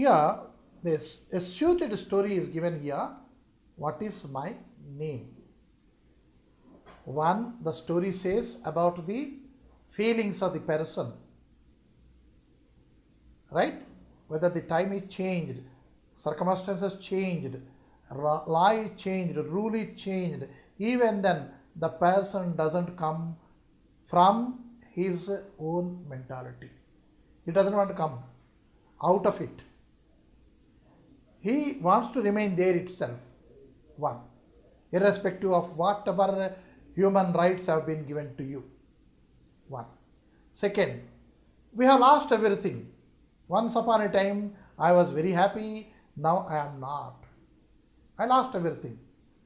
Here, this a suited story is given here. What is my name? One, the story says about the feelings of the person, right? Whether the time is changed, circumstances changed, law is changed, rule is changed. Even then, the person doesn't come from his own mentality. He doesn't want to come out of it. He wants to remain there itself. One, irrespective of whatever human rights have been given to you. One. Second, we have lost everything. Once upon a time, I was very happy. Now I am not. I lost everything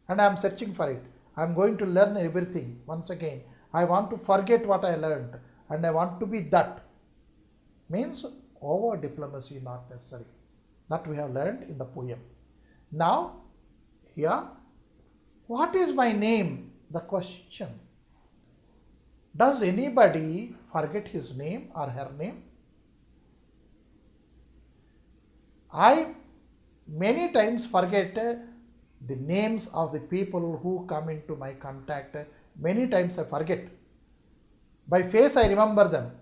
and I am searching for it. I am going to learn everything once again. I want to forget what I learned and I want to be that. Means over diplomacy not necessary. That we have learned in the poem. Now, here, what is my name? The question. Does anybody forget his name or her name? I many times forget the names of the people who come into my contact. Many times I forget. By face I remember them.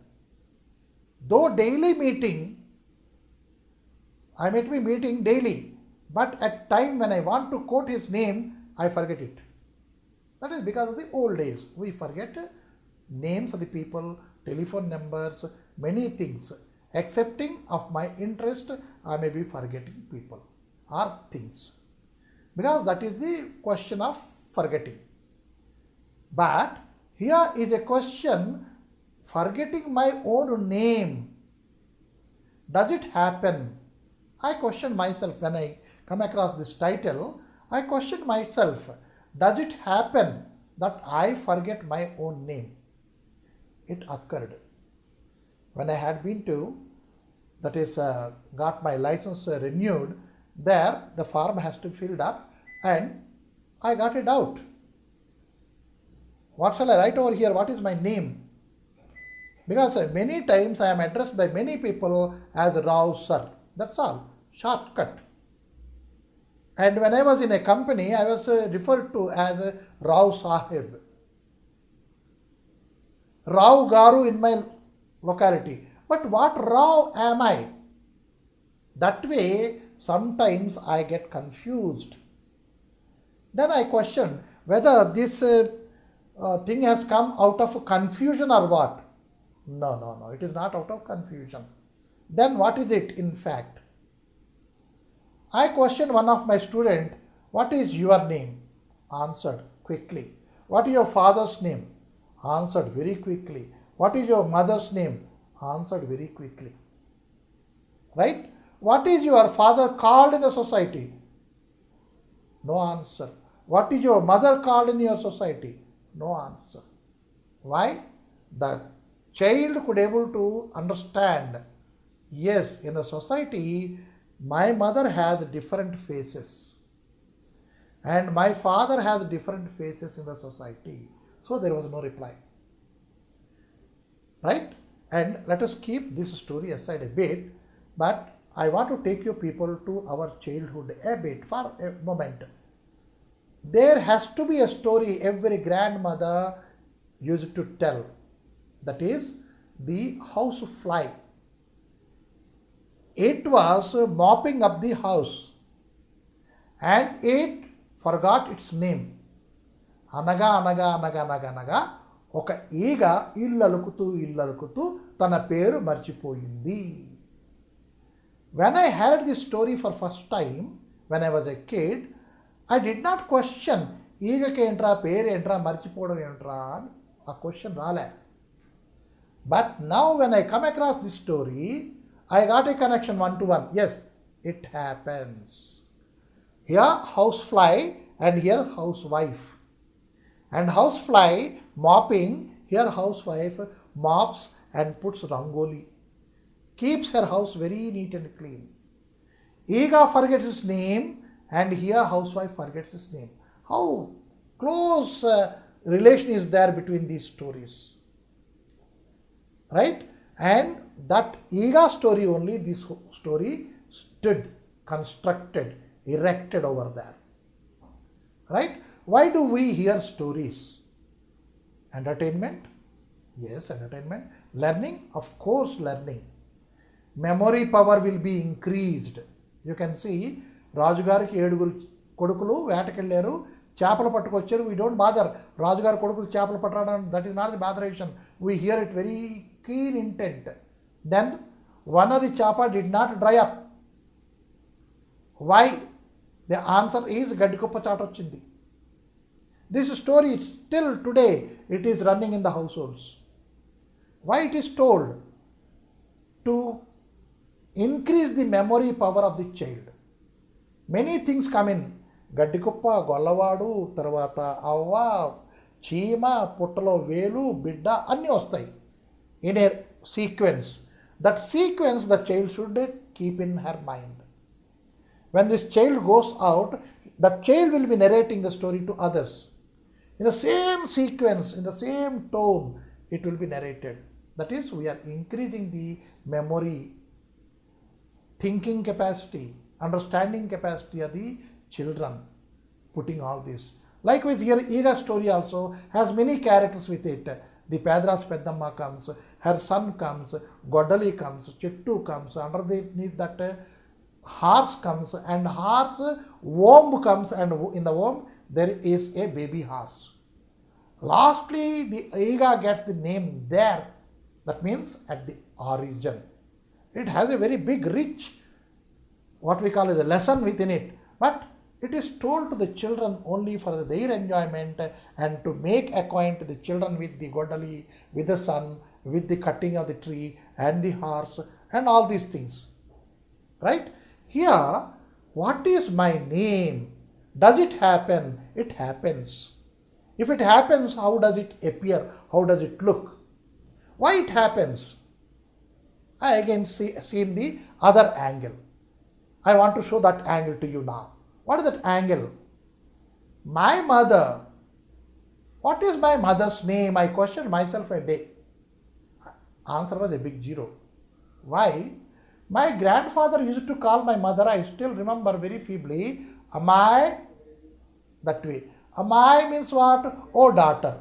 Though daily meeting, I might be meeting daily, but at time when I want to quote his name, I forget it. That is because of the old days. We forget names of the people, telephone numbers, many things. Accepting of my interest, I may be forgetting people or things. Because that is the question of forgetting. But here is a question, forgetting my own name. Does it happen? I question myself when I come across this title. I question myself, does it happen that I forget my own name? It occurred. When I had been to, that is, got my license renewed, there the form has to be filled up and I got a doubt. What shall I write over here? What is my name? Because many times I am addressed by many people as Rao sir. That's all. Shortcut. And when I was in a company, I was referred to as Rao Sahib. Rao Garu in my locality. But what Rao am I? That way, sometimes I get confused. Then I question whether this thing has come out of confusion or what. No, it is not out of confusion. Then what is it in fact? I questioned one of my students, what is your name? Answered quickly. What is your father's name? Answered very quickly. What is your mother's name? Answered very quickly. Right? What is your father called in the society? No answer. What is your mother called in your society? No answer. Why? The child could able to understand, yes, in the society, my mother has different faces and my father has different faces in the society. So there was no reply. Right? And let us keep this story aside a bit, but I want to take you people to our childhood a bit for a moment. There has to be a story every grandmother used to tell. That is the housefly. It was mopping up the house and it forgot its name. అనగా ఒక ఈగ ఇల్లలుకుతూ తన పేరు మర్చిపోయింది. When I heard this story for first time, when I was a kid, I did not question, ఈగకి ఏంట్రా పేరు ఏంట్రా మర్చిపోవడం ఏంట్రా అని ఆ క్వశ్చన్ రాలే. But now when I come across this story, I got a connection one-to-one. Yes, it happens. Here housefly and here housewife. And housefly mopping, here housewife mops and puts rangoli. Keeps her house very neat and clean. Ega forgets his name and here housewife forgets his name. How close relation is there between these stories? Right? And that Ega story only, this story stood, constructed, erected over there. Right? Why do we hear stories? Entertainment? Yes, entertainment. Learning? Of course, learning. Memory power will be increased. You can see రాజుగారికి 7 కొడుకులు వేటకెళ్ళారు, చేపలు పట్టుకొచ్చారు. We don't bother రాజుగారి కొడుకులు చేపలు పట్టడం, that is not the botheration. We hear it very keen intent. Then one of the chapa did not dry up. Why? The answer is Gaddikuppa Chatochindi. This story still today it is running in the households. Why it is told? To increase the memory power of the child. Many things come in. Gaddikuppa, Gollavadu, Tarvata, Avva, Chima, Puttalo, Velu, Bidda, Anni vastayi in a sequence. That sequence the child should keep in her mind. When this child goes out, the child will be narrating the story to others. In the same sequence, in the same tone, it will be narrated. That is, we are increasing the memory, thinking capacity, understanding capacity of the children, putting all this. Likewise, here Ega story also has many characters with it. The Pedras Peddamma comes, her son comes, Godali comes, Chittu comes, underneath that horse comes, and horse womb comes, and in the womb there is a baby horse. Lastly, the Ega gets the name there. That means at the origin. It has a very big, rich, what we call as a lesson within it. But it is told to the children only for their enjoyment and to make acquaint the children with the Godali, with the sun, with the cutting of the tree and the horse and all these things. Right? Here, what is my name? Does it happen? It happens. If it happens, how does it appear? How does it look? Why it happens? I again see in the other angle. I want to show that angle to you now. What is that angle? My mother. What is my mother's name? I questioned myself a day. Answer was a big zero. Why? My grandfather used to call my mother, I still remember very feebly, Amai, that way. Amai means what? Oh daughter.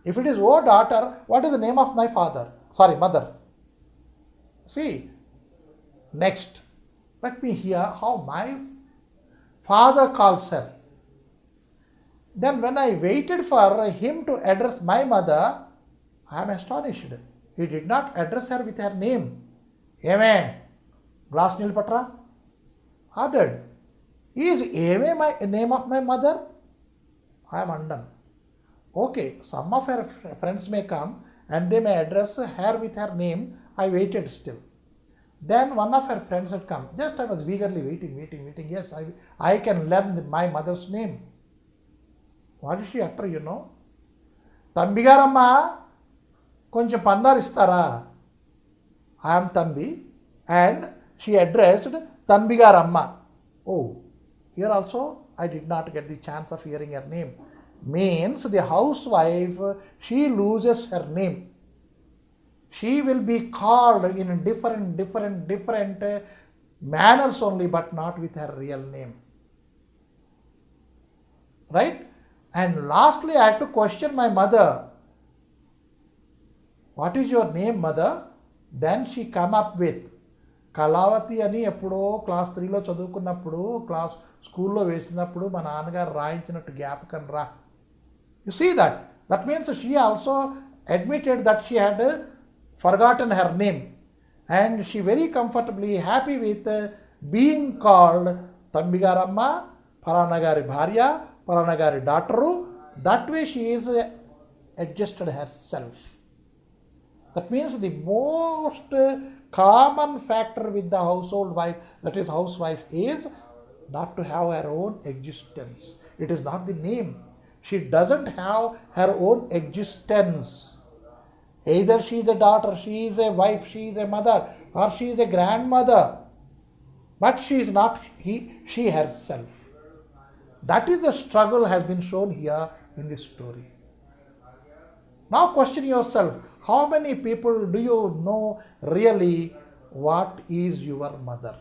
If it is oh daughter, what is the name of my father? Sorry, mother. See, next, let me hear how my father calls her. Then when I waited for him to address my mother, I am astonished. He did not address her with her name. Eme, glass nil patra? Ordered. Is Eme my name of my mother? I am undone. Okay, some of her friends may come and they may address her with her name. I waited still. Then one of her friends had come. Just I was eagerly waiting. Yes, I can learn my mother's name. What did she utter, you know? Tambigaramma, koncham pandar istara. I am Tambi. And she addressed Tambigaramma. Oh, here also I did not get the chance of hearing her name. Means the housewife, she loses her name. She will be called in different manners only, but not with her real name. Right? And lastly, I had to question my mother. What is your name, mother? Then she come up with Kalavati అని ఎప్పుడో class 3లో చదువుకున్నప్పుడు class స్కూల్లో వేసినప్పుడు మా నాన్నగారు రాయించినట్టు జ్ఞాపకం రా. You see that? That means she also admitted that she had forgotten her name, and she very comfortably happy with being called Tambigaramma, Paranagari Bharya, Paranagari daughter. That way she is adjusted herself. That means the most common factor with the household wife, that is housewife, is not to have her own existence. It is not the name. She doesn't have her own existence. Either she is a daughter, she is a wife, she is a mother, or she is a grandmother. But she is not she herself. That is the struggle has been shown here in this story. Now question yourself, how many people do you know really what is your mother?